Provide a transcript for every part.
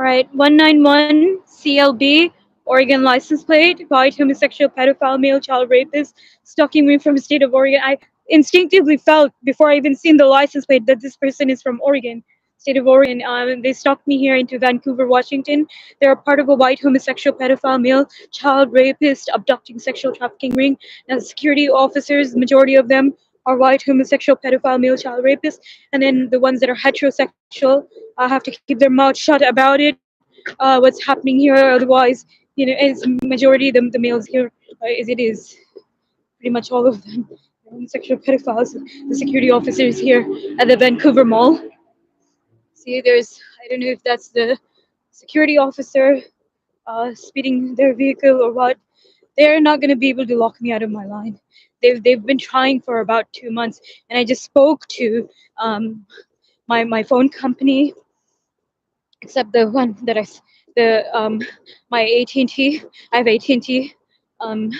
right, 191 CLB, Oregon license plate, white homosexual pedophile male child rapist, stalking me from the state of Oregon. I instinctively felt before I even seen the license plate that this person is from Oregon, state of Oregon. They stalked me here into Vancouver, Washington. They're a part of a white homosexual pedophile male child rapist abducting sexual trafficking ring. Now, the security officers, majority of them are white homosexual pedophile male child rapists, and then the ones that are heterosexual have to keep their mouth shut about it. What's happening here? Otherwise, it's majority the males here, is it is pretty much all of them homosexual pedophiles. The security officers here at the Vancouver Mall. See, I don't know if that's the security officer speeding their vehicle or what. They're not going to be able to lock me out of my line. They've been trying for about 2 months, and I just spoke to my phone company, except the one that the my AT&T. I have AT&T. Um,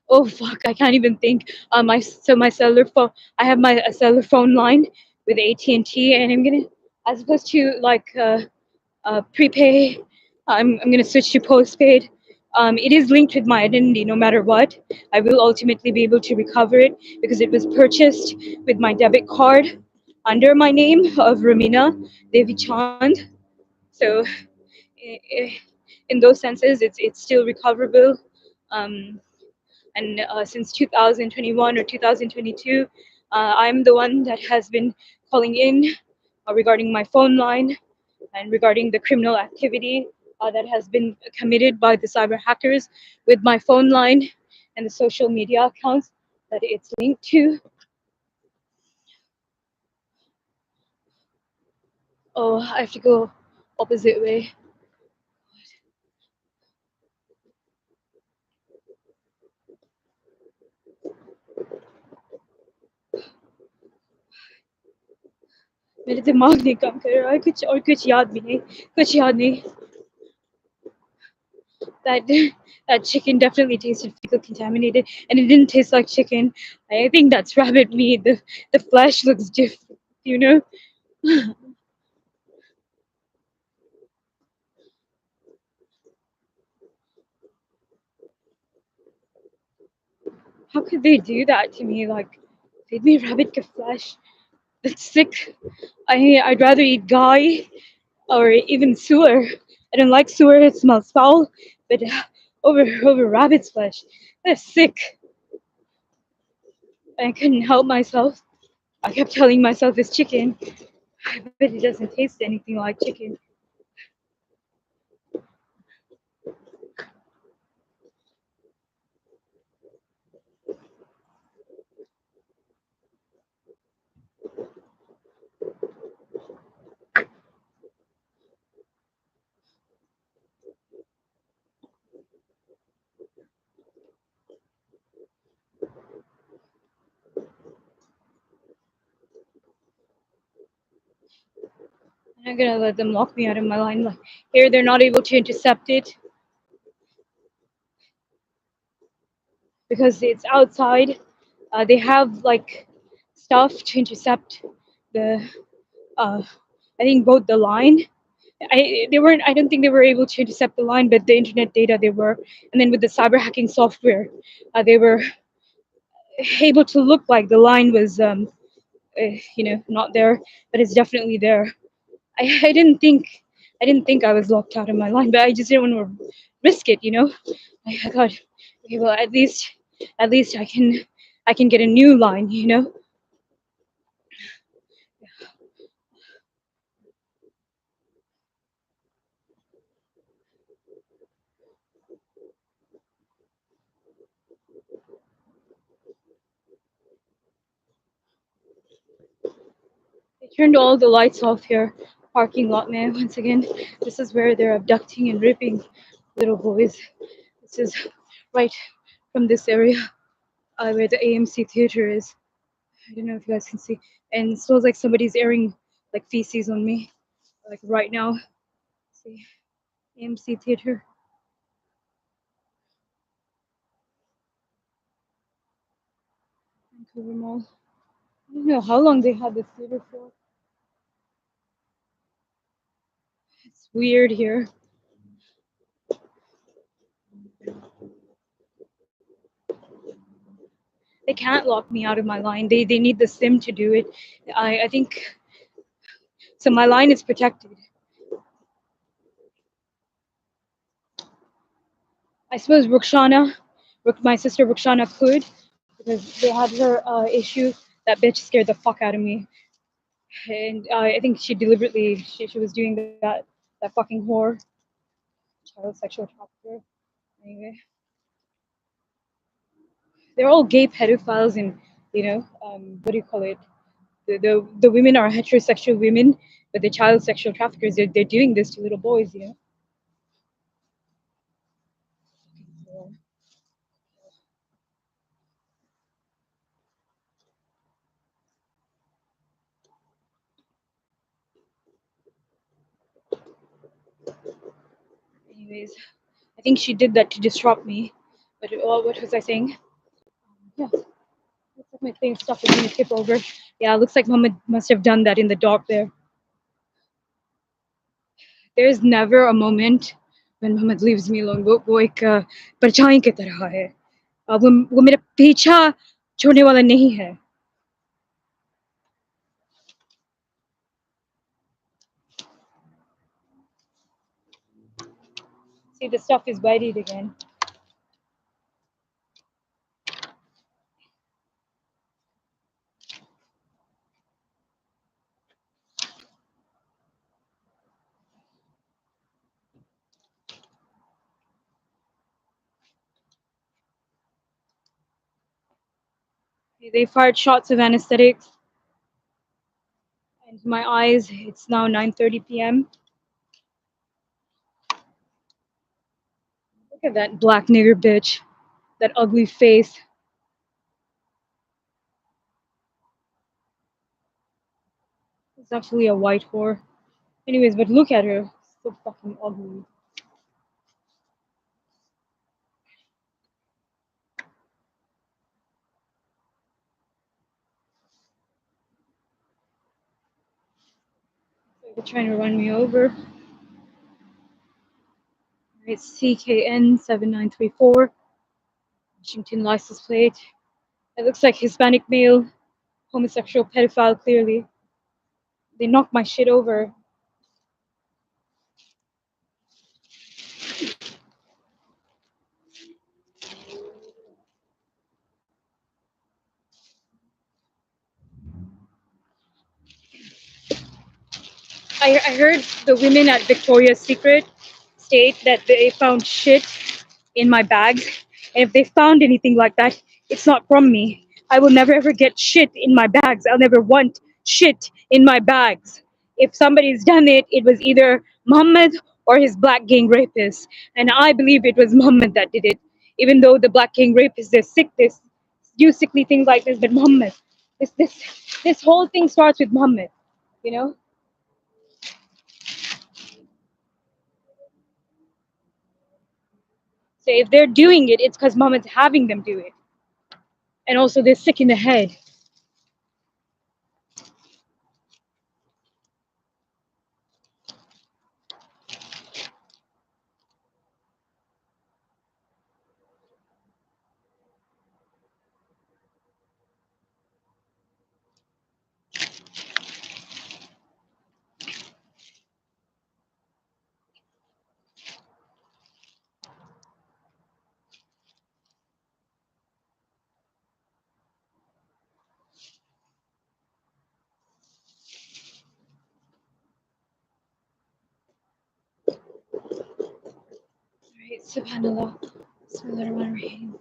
oh fuck, I can't even think. My cellular phone. I have my a cellular phone line with AT&T, and I'm gonna, as opposed to like prepay. I'm gonna switch to postpaid. It is linked with my identity no matter what. I will ultimately be able to recover it because it was purchased with my debit card under my name of Ramina Devi Chand. So i- i- in those senses, it's still recoverable. Um, and since 2021 or 2022, I'm the one that has been calling in regarding my phone line and regarding the criminal activity that has been committed by the cyber hackers with my phone line and the social media accounts that it's linked to. Oh, I have to go opposite way. मेरे दिमाग नहीं काम कर रहा है कुछ और कुछ याद भी नहीं कुछ याद नहीं that that chicken definitely tasted fecal contaminated and it didn't taste like chicken. I think that's rabbit meat. The flesh looks different, you know. How could they do that to me? Like, feed me rabbit flesh. That's sick. I'd rather eat guy or even sewer. I don't like sewer. It smells foul. But over rabbit's flesh, that's sick. I couldn't help myself. I kept telling myself it's chicken, but it doesn't taste anything like chicken. I'm not gonna let them lock me out of my line. Like here, they're not able to intercept it because it's outside. They have like stuff to intercept the. Uh, I think both the line. They weren't. I don't think they were able to intercept the line, but the internet data they were. And then with the cyber hacking software, they were able to look like the line was, not there, but it's definitely there. I didn't think. I didn't think I was locked out of my line, but I just didn't want to risk it. I thought, okay, well, at least I can get a new line. They turned all the lights off here. Parking lot, man. Once again, this is where they're abducting and raping little boys. This is right from this area where the AMC theater is. I don't know if you guys can see. And it smells like somebody's airing like feces on me, like right now. See, AMC theater. Vancouver Mall. I don't know how long they had this theater for. It's weird here. They can't lock me out of my line. They need the sim to do it. I think so. My line is protected. I suppose my sister Rukshana could, because they had her issue. That bitch scared the fuck out of me, and I think she deliberately she was doing that fucking whore, child sexual trafficker. Anyway, they're all gay pedophiles, and what do you call it? The women are heterosexual women, but the child sexual traffickers, they're doing this to little boys. Anyways, I think she did that to disrupt me. But what was I saying? Yeah, looks like my thing stuff is gonna tip over. Yeah, looks like Muhammad must have done that in the dark there. There's never a moment when Muhammad leaves me alone. वो एक परछाई की तरह है. वो मेरा पीछा छोड़ने वाला नहीं है. See, the stuff is buried again. They fired shots of anesthetics into my eyes. It's now 9:30 p.m. Look at that black nigger bitch. That ugly face. It's actually a white whore. Anyways, but look at her. So fucking ugly. They're trying to run me over. It's CKN 7934. Washington license plate. It looks like Hispanic male, homosexual pedophile, clearly. They knocked my shit over. I heard the women at Victoria's Secret state that they found shit in my bags. And if they found anything like that, it's not from me. I will never ever get shit in my bags. I'll never want shit in my bags. If somebody's done it, it was either Muhammad or his black gang rapist. And I believe it was Muhammad that did it. Even though the black gang rapists, they're sick, this do sickly things like this, but Muhammad. This whole thing starts with Muhammad, you know? So if they're doing it, it's because Muhammad's having them do it. And also they're sick in the head. Right, subhanallah. Bismillahirrahmanirrahim.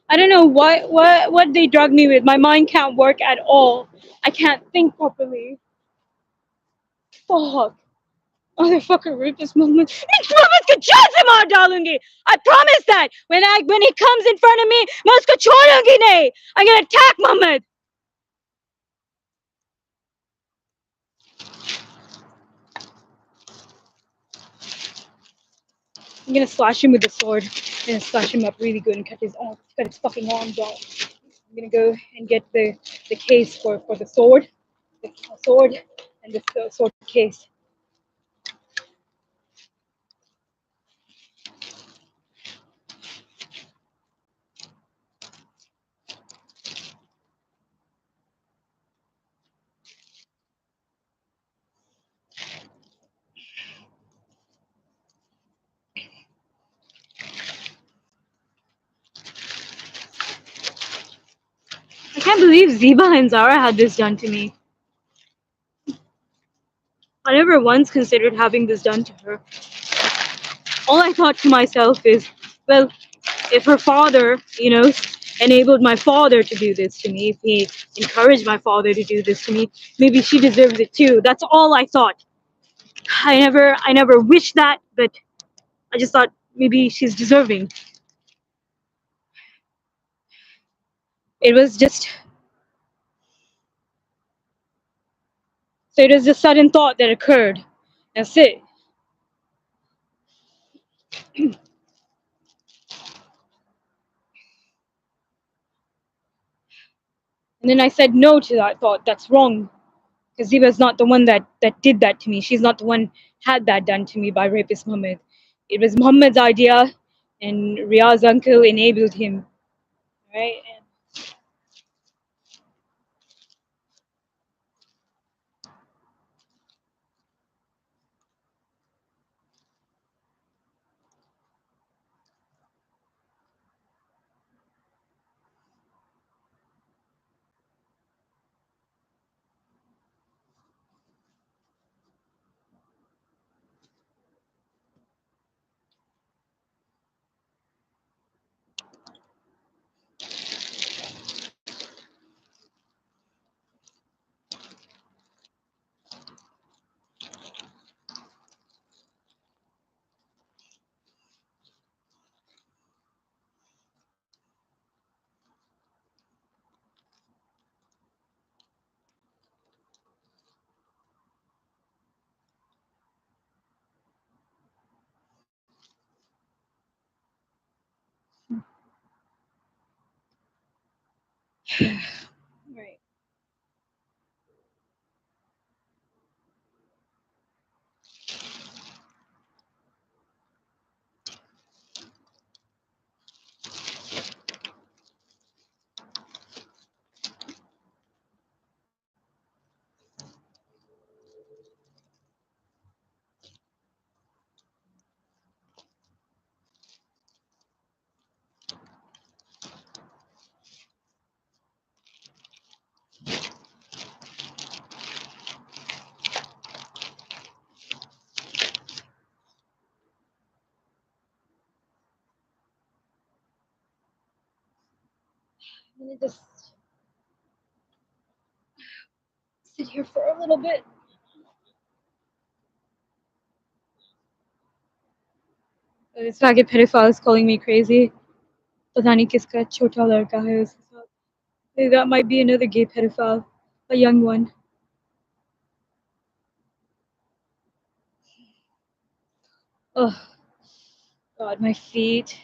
I don't know what they drug me with. My mind can't work at all. I can't think properly. Fuck. Motherfucker raped this moment. I promise that. When he comes in front of me, I'm gonna attack Muhammad. I'm gonna slash him with the sword. I'm gonna slash him up really good and cut his fucking arms off. I'm gonna go and get the case for the sword. The sword and the sword case. can't believe Ziba and Zara had this done to me. I never once considered having this done to her. All I thought to myself is, well, if her father, enabled my father to do this to me, if he encouraged my father to do this to me, maybe she deserves it too. That's all I thought. I never wished that, but I just thought maybe she's deserving. It was just so it was a sudden thought that occurred. That's it. And then I said no to that thought. That's wrong. Because Ziba's not the one that did that to me. She's not the one had that done to me by rapist Muhammad. It was Muhammad's idea, and Riyaz's uncle enabled him. Right? Right. I'm gonna just sit here for a little bit. This faggot pedophile is calling me crazy. पता नहीं किसका छोटा लड़का है उसके साथ. Maybe that might be another gay pedophile, a young one. Oh God, my feet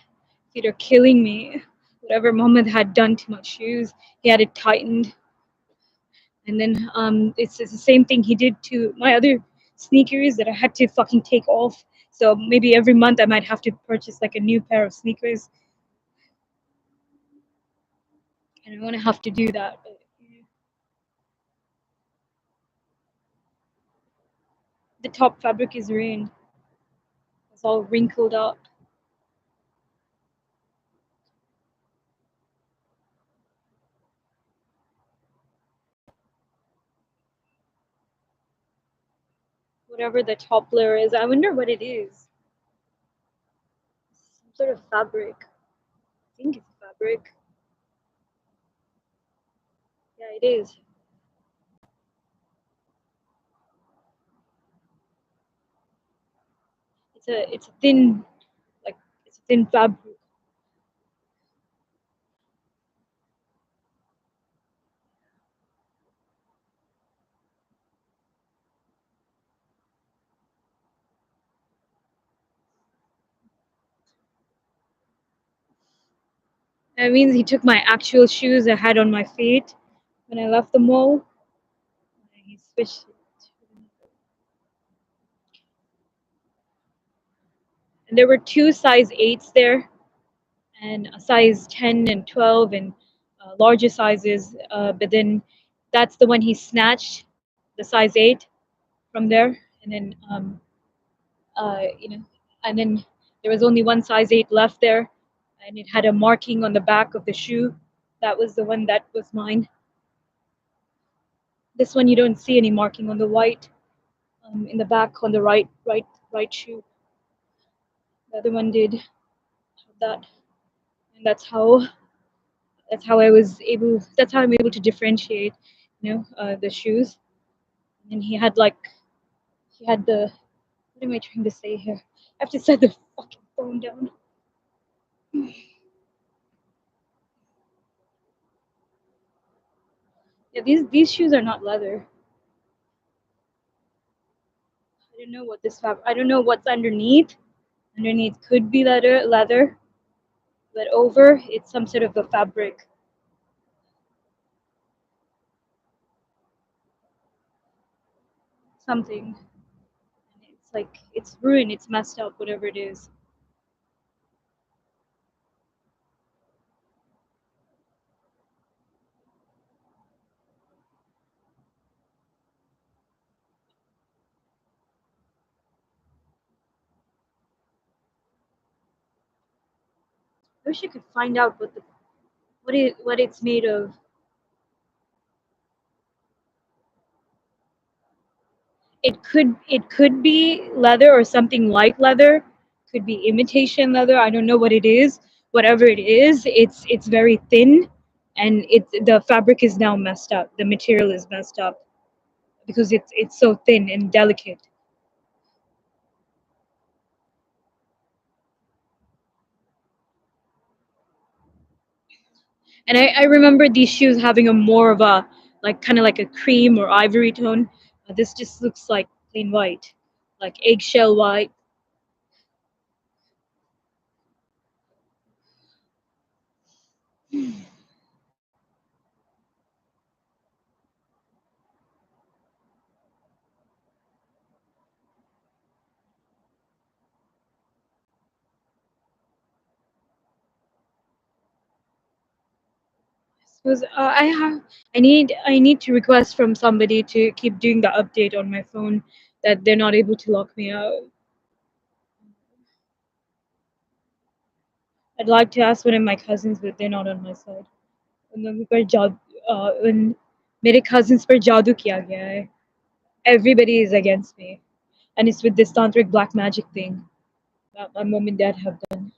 are killing me. Whatever Muhammad had done to my shoes, he had it tightened, and then it's the same thing he did to my other sneakers that I had to fucking take off. So maybe every month I might have to purchase like a new pair of sneakers, and I'm gonna have to do that. But, the top fabric is ruined. It's all wrinkled up. Whatever the top layer is, I wonder what it is. Some sort of fabric. I think it's fabric. Yeah, it is. It's a thin, like it's a thin fabric. That means he took my actual shoes I had on my feet when I left the mall. And he switched it. And there were two size 8s there, and a size 10 and 12, and larger sizes. But then that's the one he snatched, the size 8 from there. And then, you know, and then there was only one size 8 left there, and it had a marking on the back of the shoe. That was the one that was mine. This one you don't see any marking on the white, in the back on the right shoe. The other one did have that, and that's how I was able. That's how I'm able to differentiate, the shoes. And he had the. What am I trying to say here? I have to set the fucking phone down. Yeah, these shoes are not leather. I don't know what this I don't know what's underneath. Underneath could be leather, but over it's some sort of a fabric, something. It's like it's ruined. It's messed up. Whatever it is. I wish I could find out what it's made of. It could be leather or something like leather. Could be imitation leather. I don't know what it is. Whatever it is, it's very thin, and the fabric is now messed up. The material is messed up because it's so thin and delicate. And I remember these shoes having a more of a like kind of like a cream or ivory tone. This just looks like plain white, like eggshell white. Because I need to request from somebody to keep doing the update on my phone that they're not able to lock me out. I'd like to ask one of my cousins, but they're not on my side. उन्होंने पर मेरे cousins पर जादू किया गया है. Everybody is against me, and it's with this tantric black magic thing that my mom and dad have done.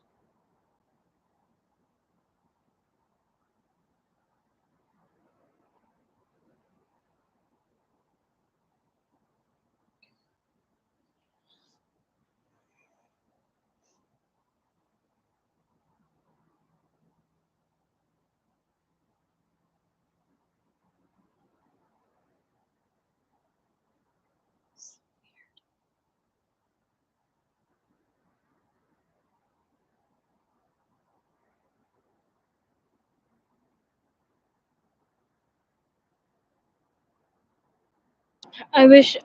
I wish,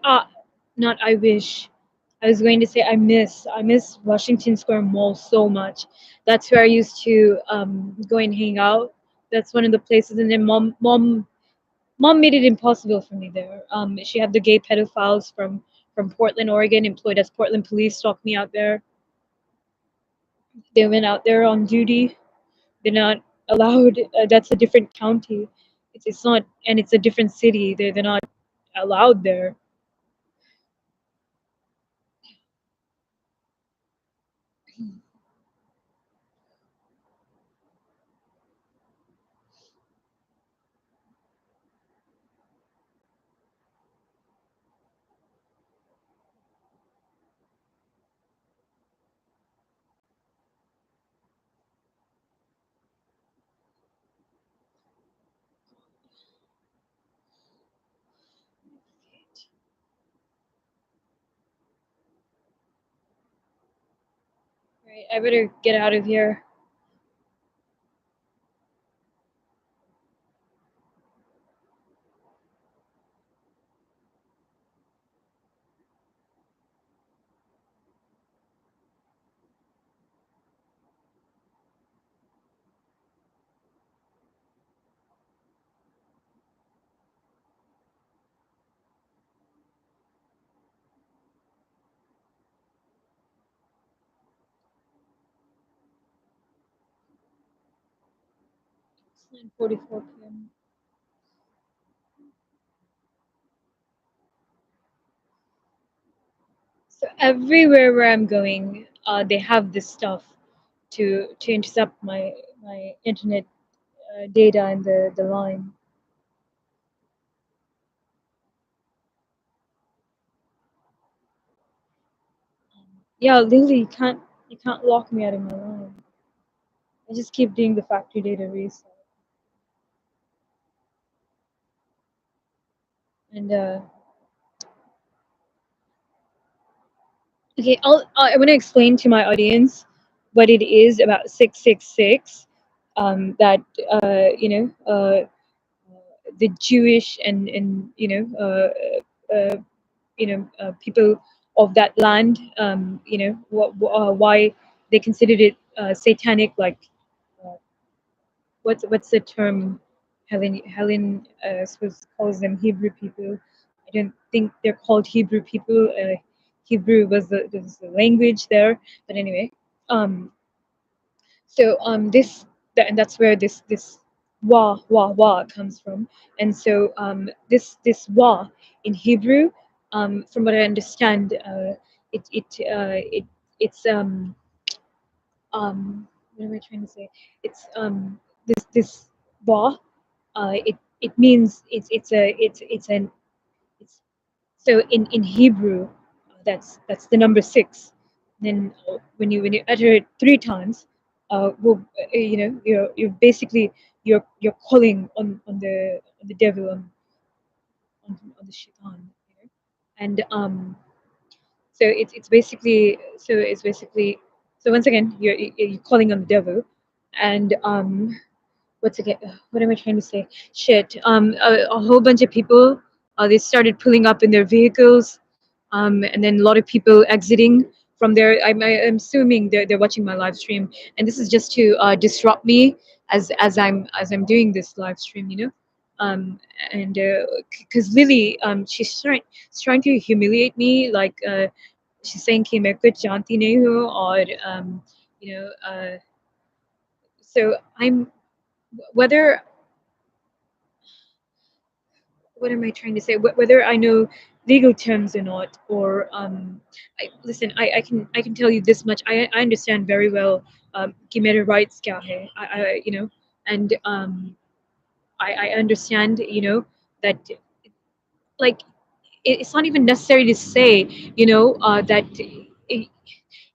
not I wish. I was going to say I miss Washington Square Mall so much. That's where I used to go and hang out. That's one of the places, and then mom made it impossible for me there. She had the gay pedophiles from Portland, Oregon, employed as Portland police, stalked me out there. They went out there on duty. They're not allowed. That's a different county. It's not, and it's a different city. They're not allowed there. Right, I better get out of here. It's 9:44 p.m. everywhere where I'm going, they have this stuff to intercept my internet data and the line. Yeah, Lily, you can't lock me out of my line. I just keep doing the factory data reset. And okay, I want to explain to my audience what it is about 666. That the Jewish and people of that land, why they considered it satanic, like uh, what's the term? Helen suppose calls them Hebrew people. I don't think they're called Hebrew people. Hebrew was the language there, but anyway. And that's where this wah comes from. And so this wah in Hebrew, from what I understand, it it's what am I trying to say? It's this wah. It means it's an it's so in Hebrew, that's the number six. Then when you utter it three times, you're basically you're calling on the devil, on the shaitan, and so once again you're calling on the devil, and what am I trying to say? Shit. A whole bunch of people, they started pulling up in their vehicles, and then a lot of people exiting from there. I'm assuming they're watching my live stream, and this is just to disrupt me as I'm doing this live stream, um, and because Lily, she's trying to humiliate me, like she's saying कि मैं कुछ जानती नहीं हूँ, और you know so I'm whether what am I trying to say? Whether I know legal terms or not, or listen, I can tell you this much. I understand very well कि मेरे rights क्या है. And I understand, that, like, it's not even necessary to say, that it,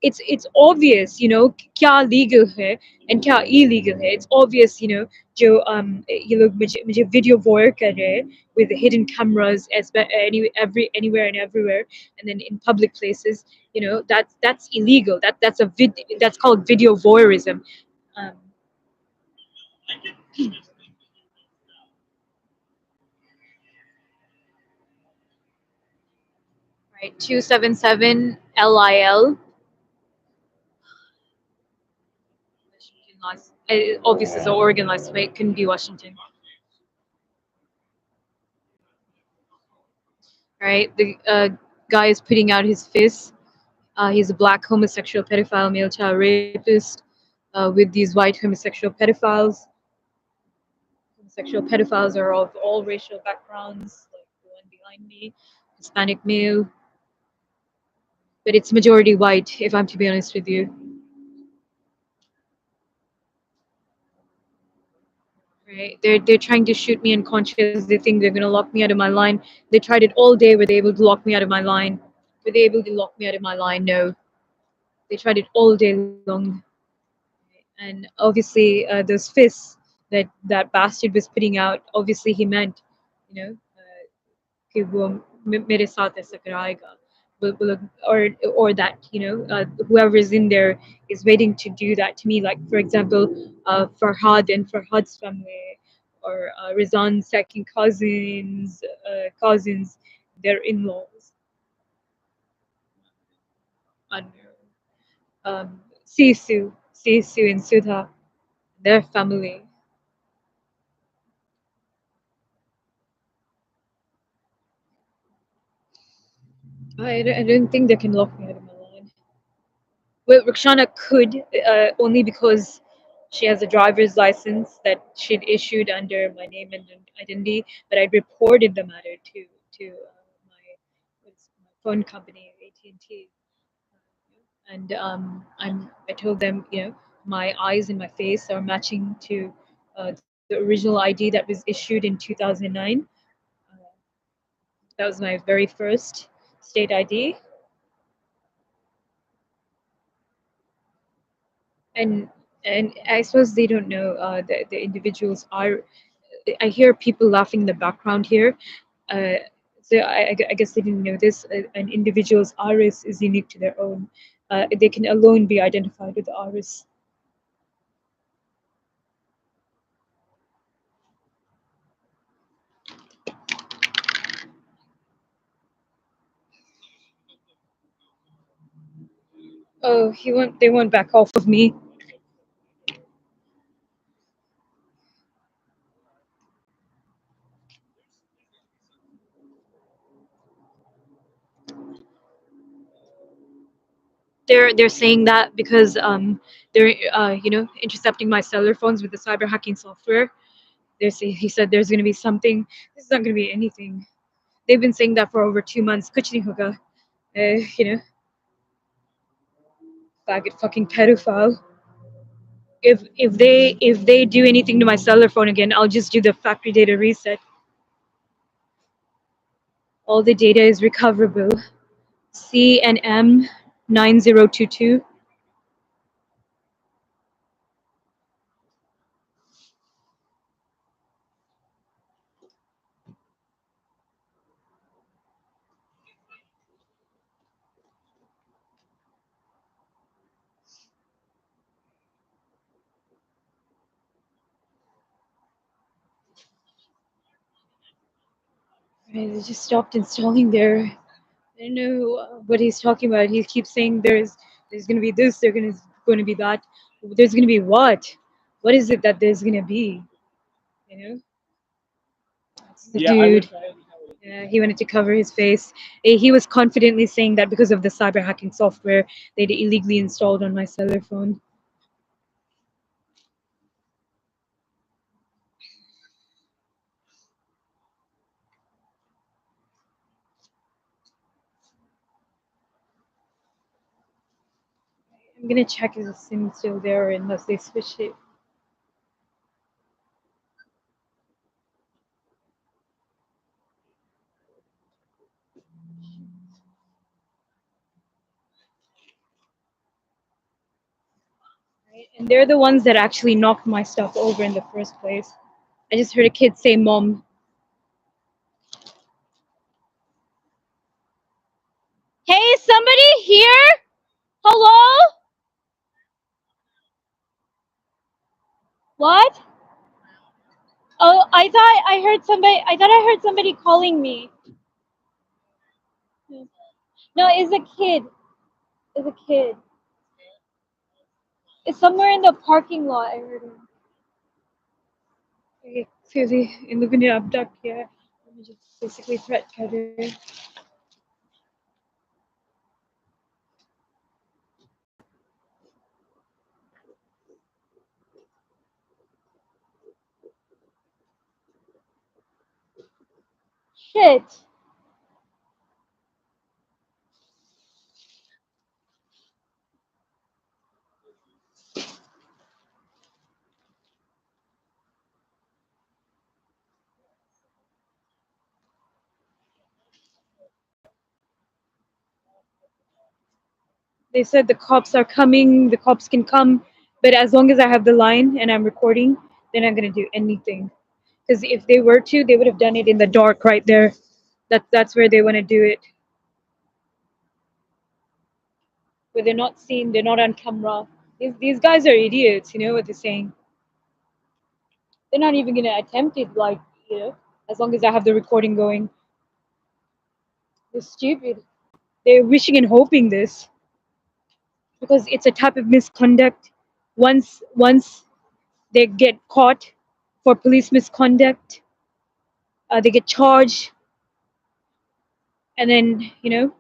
it's obvious, क्या legal है and क्या illegal है. It's obvious, जो ये लोग मुझे video voyeur कर रहे हैं with the hidden cameras anywhere and everywhere, and then in public places, that's illegal. That's called video voyeurism. Um, right, 277 LIL. Obviously, it's an Oregon license plate. It couldn't be Washington. Right, the guy is putting out his fist. He's a black homosexual pedophile, male child rapist, with these white homosexual pedophiles. Homosexual pedophiles are of all racial backgrounds, like the one behind me, Hispanic male, but it's majority white, if I'm to be honest with you. Right? They're trying to shoot me unconscious. They think they're gonna lock me out of my line. They tried it all day. Were they able to lock me out of my line? Were they able to lock me out of my line? No. They tried it all day long. And obviously those fists that bastard was putting out, obviously he meant, you know कि वो मेरे साथ ऐसा कराएगा. Or that, whoever is in there is waiting to do that to me, like for example Farhad and Farhad's family, or Rizan's second cousins, their in-laws, and Sisu and Sudha, their family. I don't think they can lock me out of my line. Well, Rakshana could, only because she has a driver's license that she'd issued under my name and identity, but I reported the matter to my phone company, AT&T. and I told them, my eyes and my face are matching to the original ID that was issued in 2009. Uh, that was my very first state ID, and I suppose they don't know the individuals are. I hear people laughing in the background here. Uh, so I guess they didn't know this. An individual's iris is unique to their own. They can alone be identified with the iris. Oh, they won't back off of me. They're saying that because they're intercepting my cellular phones with the cyber hacking software. He said there's going to be something. This is not going to be anything. They've been saying that for over 2 months. Kuch nahi hoga. Faggot fucking pedophile. If they do anything to my cellular phone again, I'll just do the factory data reset. All the data is recoverable. C and M 9022. They just stopped installing there. I don't know what he's talking about. He keeps saying there's gonna be this, going to be that. There's gonna be what? What is it that there's gonna be? You know, that's the dude. Yeah, he wanted to cover his face. He was confidently saying that because of the cyber hacking software they'd illegally installed on my cellular phone. I'm gonna check if the SIM's still there unless they switched it. Right? And they're the ones that actually knocked my stuff over in the first place. I just heard a kid say "mom." Hey, somebody here? Hello? What? Oh, I thought I heard somebody calling me. No, it's a kid. It's a kid. It's somewhere in the parking lot. I heard him. Okay, seriously, in the video abduct here. Let me just basically threat cutter. Shit. They said the cops are coming, the cops can come, but as long as I have the line and I'm recording, they're not gonna do anything. Because if they were to, they would have done it in the dark right there. That's where they want to do it. Where they're not seen, they're not on camera. These guys are idiots, you know what they're saying. They're not even gonna attempt it, like, as long as I have the recording going. They're stupid. They're wishing and hoping this. Because it's a type of misconduct. Once they get caught for police misconduct, they get charged, and then the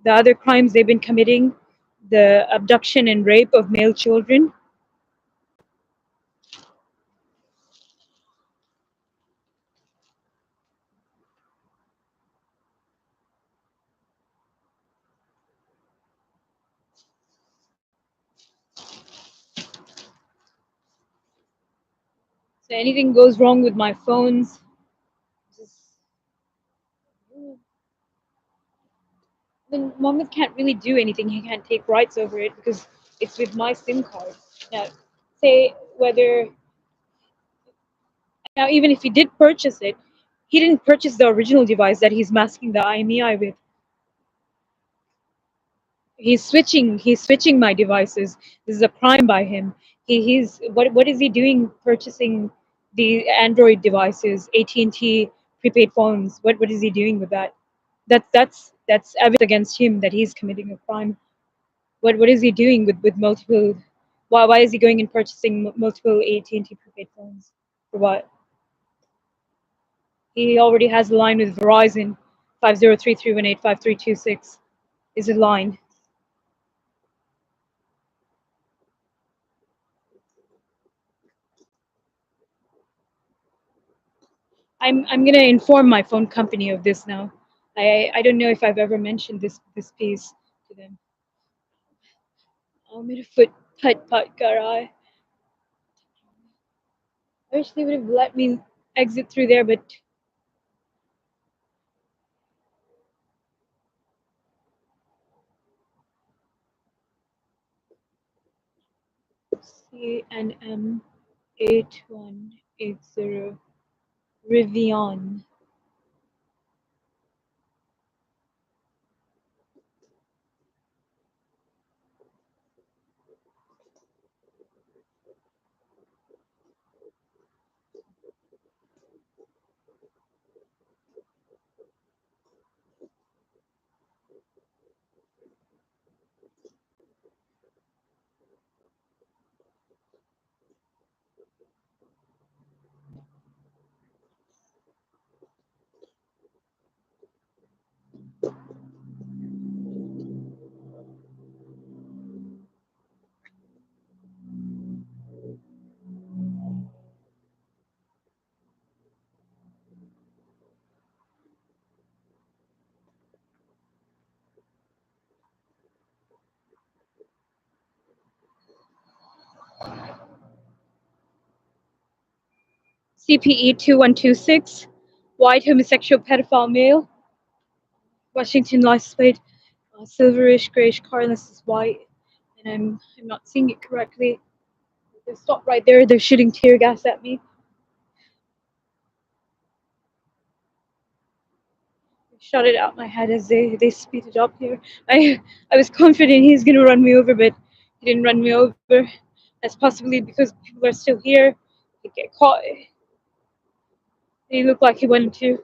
other crimes they've been committing, the abduction and rape of male children. So anything goes wrong with my phones, just then Mohammed can't really do anything. He can't take rights over it because it's with my SIM card. Now, say whether now even if he did purchase it, he didn't purchase the original device that he's masking the IMEI with. He's switching my devices. This is a crime by him. He's what is he doing purchasing the Android devices, AT&T prepaid phones? What is he doing with that? That's evidence against him that he's committing a crime. What is he doing with multiple? Why is he going and purchasing multiple AT&T prepaid phones? For what? He already has a line with Verizon, 5033185326 is a line. I'm gonna inform my phone company of this now. I don't know if I've ever mentioned this piece to them. Oh, मेरे foot put put karai. I wish they would have let me exit through there, but CNM 8180 Rivian. CPE 2126, white homosexual pedophile male, Washington license plate, silverish grayish car, unless it's white, and I'm not seeing it correctly. They stopped right there. They're shooting tear gas at me. Shot it out my head as they speeded up here. I was confident he's gonna run me over, but he didn't run me over. That's possibly because people are still here. He get caught. He looked like he wanted to.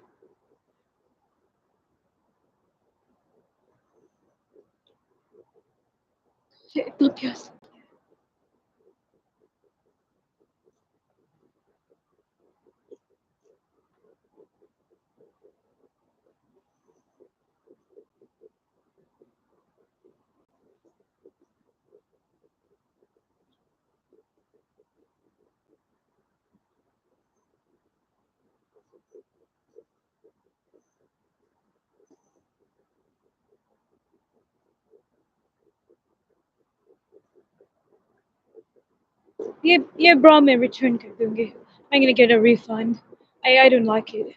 Yeah, bro, मैं return कर दूंगी. I'm gonna get a refund. I don't like it.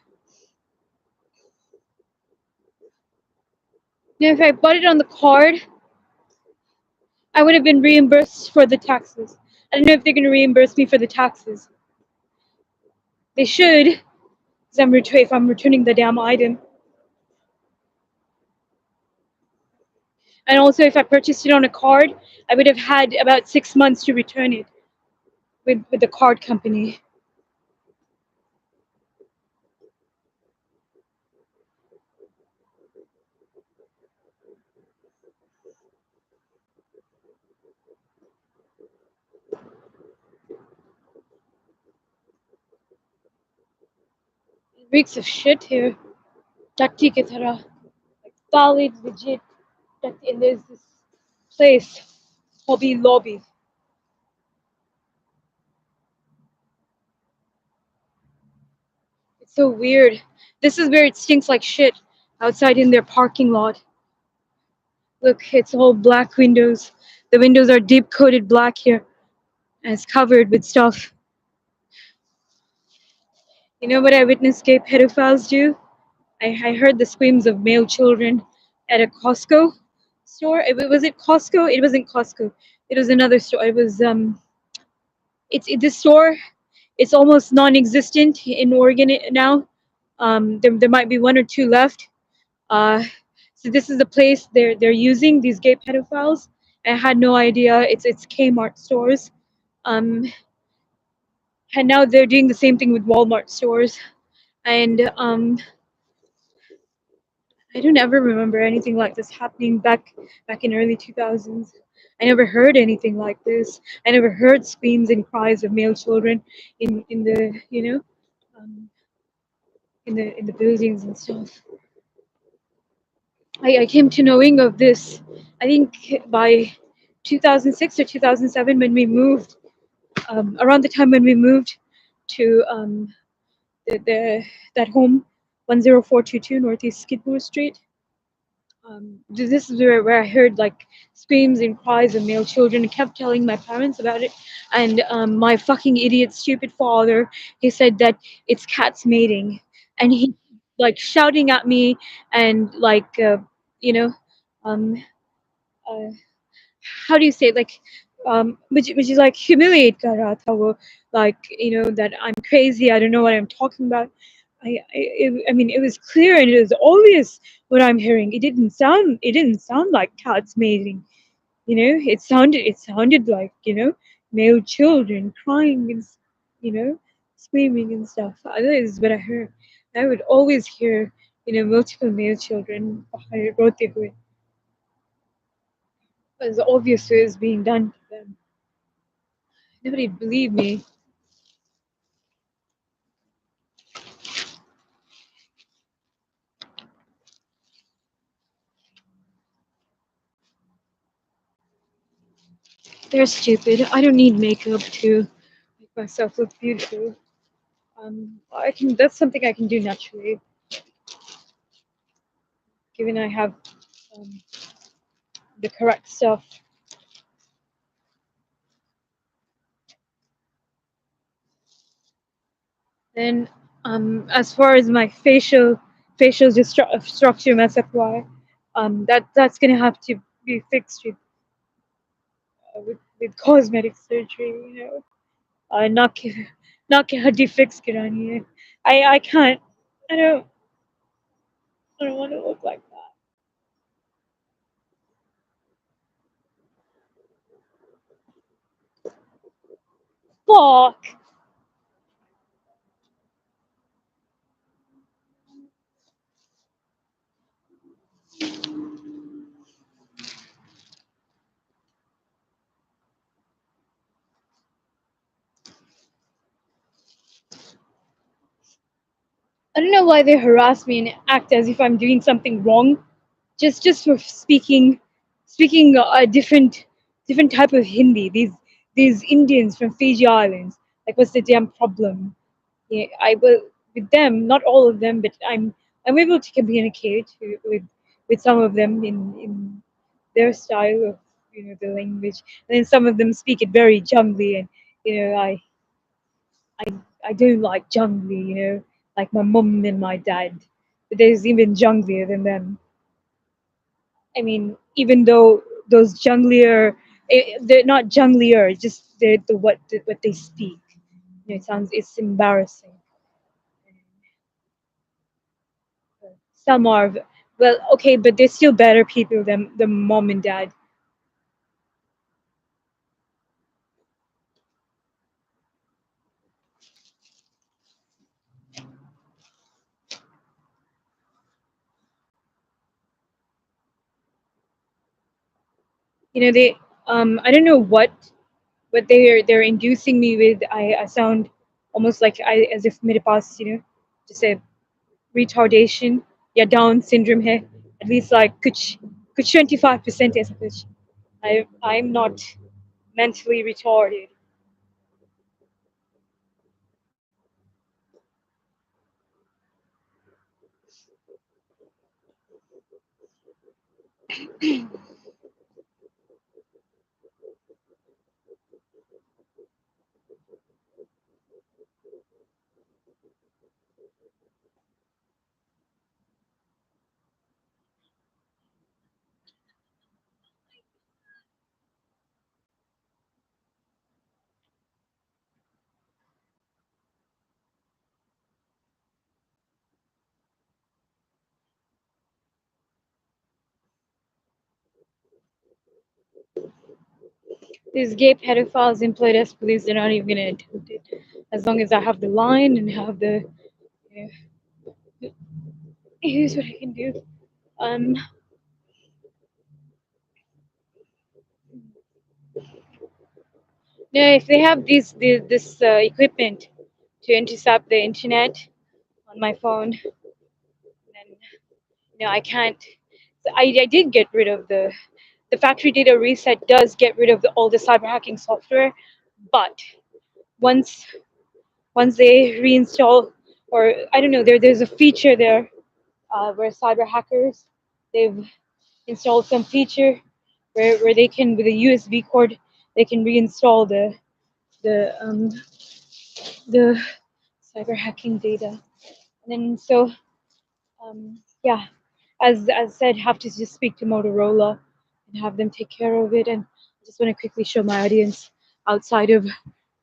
Now, if I bought it on the card, I would have been reimbursed for the taxes. I don't know if they're gonna reimburse me for the taxes. They should, because if I'm returning the damn item. And also, if I purchased it on a card, I would have had about 6 months to return it with the card company. It reeks of shit here. Takti ki tarah. Like solid, legit. And there's this place, Hobby Lobby. It's so weird. This is where it stinks like shit. Outside in their parking lot. Look, it's all black windows. The windows are deep coated black here. And it's covered with stuff. You know what I witnessed gay pedophiles do? I heard the screams of male children at a Costco store. Was it Costco? It wasn't Costco. It was another store. It was this store. It's almost non-existent in Oregon now. There might be one or two left. Uh, so this is the place they're using these gay pedophiles. I had no idea. It's Kmart stores. Um, and now they're doing the same thing with Walmart stores. And I don't ever remember anything like this happening back in early 2000s. I never heard anything like this. I never heard screams and cries of male children in the um, in the buildings and stuff. I came to knowing of this, I think by 2006 or 2007 when we moved, around the time when we moved to the that home, 10422 Northeast Skidmore Street. This is where I heard like screams and cries of male children. I kept telling my parents about it, and my fucking idiot, stupid father, he said that it's cats mating, and he like shouting at me and like you know, um, uh, how do you say it? Like which is like humiliate kar raha tha wo, like that I'm crazy, I don't know what I'm talking about. I mean it was clear and it was obvious what I'm hearing. It didn't sound like cats mating. It sounded like male children crying and you know screaming and stuff. That is what I heard. I would always hear multiple male children rote hue. It was obvious it was being done to them. Nobody believed me. They're stupid. I don't need makeup to make myself look beautiful. I can. That's something I can do naturally, given I have um, the correct stuff. Then, as far as my facial structure mess up, why, that's gonna have to be fixed with cosmetic surgery. Not not के हड्डी fix करानी है. I can't. I don't. I don't want to look like that. Fuck. I don't know why they harass me and act as if I'm doing something wrong, just for speaking a different type of Hindi. These Indians from Fiji Islands, like what's the damn problem? Yeah, I will with them, not all of them, but I'm able to communicate with some of them in their style of the language, and then some of them speak it very jungly, and you know I I I don't like jungly, like my mum and my dad. But there's even junglier than them. I mean, even though those junglier, they're not junglier, just what they speak. It's embarrassing. Some are, well, okay, but they're still better people than the mom and dad. They, I don't know what they're inducing me with. I sound almost like as if मेरे पास just a retardation या Down syndrome है. At least like कुछ 25% ऐसा कुछ. I'm not mentally retarded. These gay pedophiles employed as police, they're not even gonna attempt it. As long as I have the line and have the, you know, here's what I can do. Um, no, if they have this equipment to intercept the internet on my phone, then I can't. So I did get rid of the factory data reset does get rid of all the cyber hacking software, but once once they reinstall, or I don't know, there's a feature there where cyber hackers, they've installed some feature where they can, with a USB cord, they can reinstall the the cyber hacking data. And then so yeah, as said, have to just speak to Motorola and have them take care of it. And I just want to quickly show my audience outside of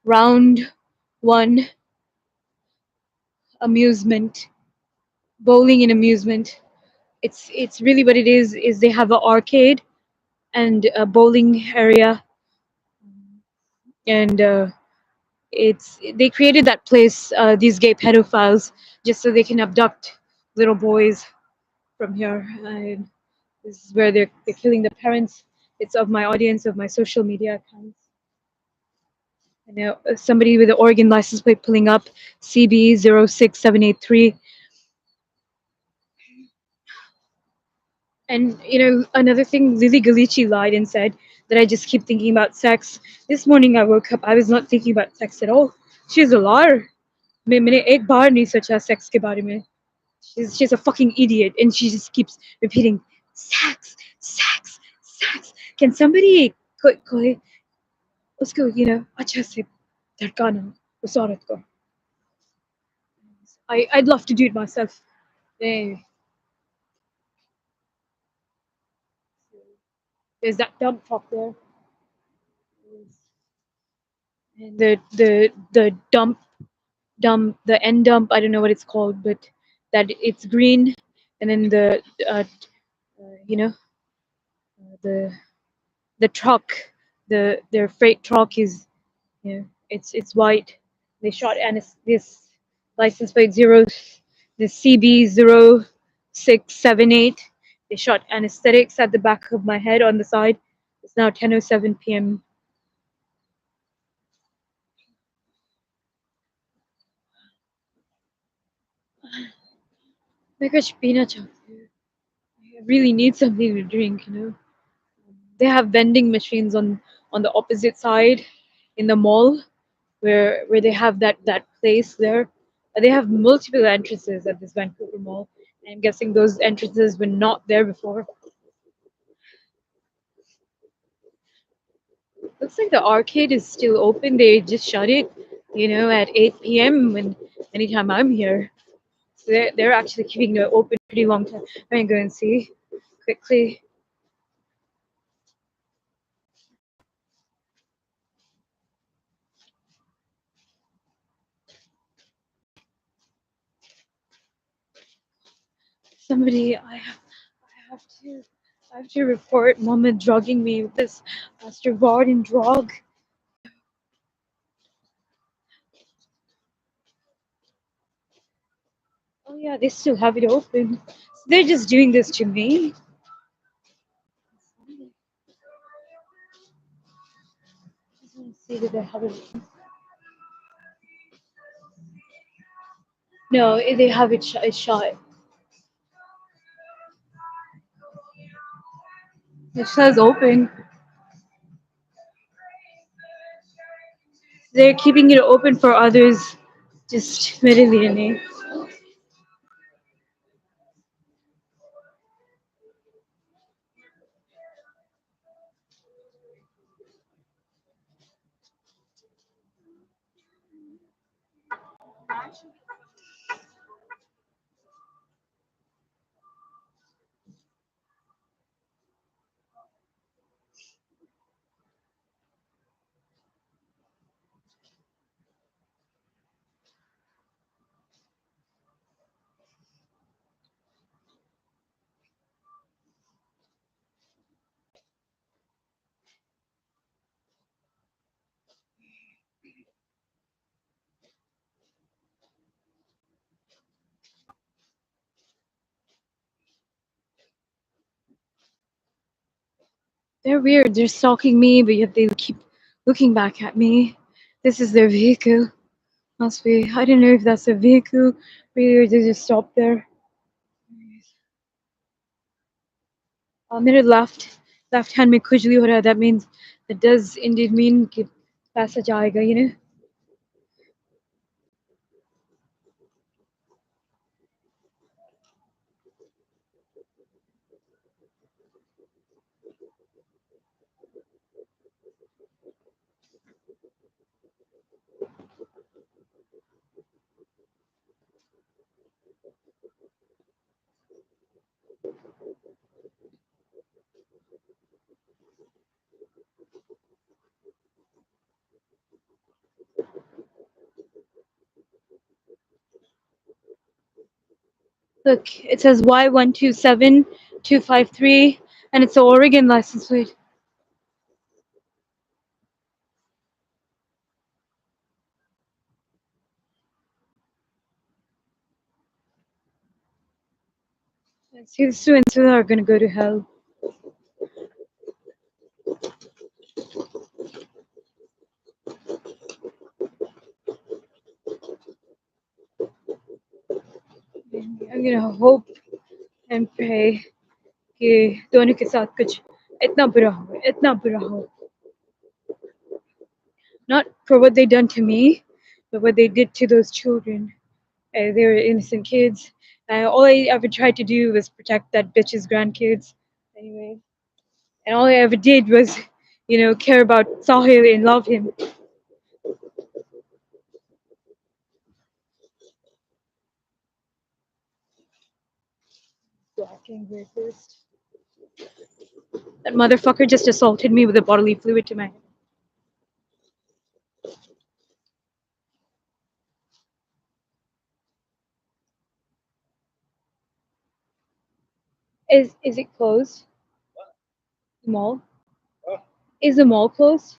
round one amusement, bowling and amusement. It's really what it is they have an arcade and a bowling area, and it's they created that place, these gay pedophiles, just so they can abduct little boys from here. And this is where they're killing the parents. It's of my audience, of my social media accounts. I know somebody with the Oregon license plate pulling up, CB06783. And another thing, Lily Ghallichi lied and said that I just keep thinking about sex. This morning I woke up, I was not thinking about sex at all. She's a liar. मैंने एक बार नहीं सोचा sex के बारे में. She's a fucking idiot, and she just keeps repeating sex, sex, sex. Can somebody कोई उसको अच्छा से धड़काना उस औरत को. I'd love to do it myself. Hey, there's that dump truck there, and the the end dump, I don't know what it's called, but that it's green, and then uh, you know the truck, their freight truck is, it's white. They shot this license plate zero, the CB0678. They shot anesthetics at the back of my head on the side. It's now 10:07 p.m. मैं कुछ पीना चाहती हूँ. I really need something to drink. They have vending machines on the opposite side in the mall, where they have that place there. They have multiple entrances at this Vancouver mall. I'm guessing those entrances were not there before. Looks like the arcade is still open. They just shut it, at 8 p.m. when anytime I'm here. So they're actually keeping it open pretty long time. I'm gonna go and see quickly. Somebody, I have to report Mama drugging me with this Master Garden drug. Oh yeah, they still have it open. So they're just doing this to me. Just want to see that they have it. No, they have it shut. It says open. They're keeping it open for others. Just literally. They're weird. They're stalking me, but yet they keep looking back at me. This is their vehicle. Must be. I don't know if that's a vehicle. Really, or they just stop there. मेरे left hand में खुजली हो रहा है. That means it does indeed mean कि पैसा जाएगा, you know. Look, it says Y127253, and it's the Oregon license plate. These students are gonna go to hell. I'm gonna hope and pray कि दोनों के साथ कुछ इतना बुरा हो. Not for what they done to me, but what they did to those children. They were innocent kids. All I ever tried to do was protect that bitch's grandkids. Anyway, and all I ever did was, care about Sahil and love him. Fucking rapist. That motherfucker just assaulted me with a bodily fluid to my head. Is it closed? The mall? Is the mall closed?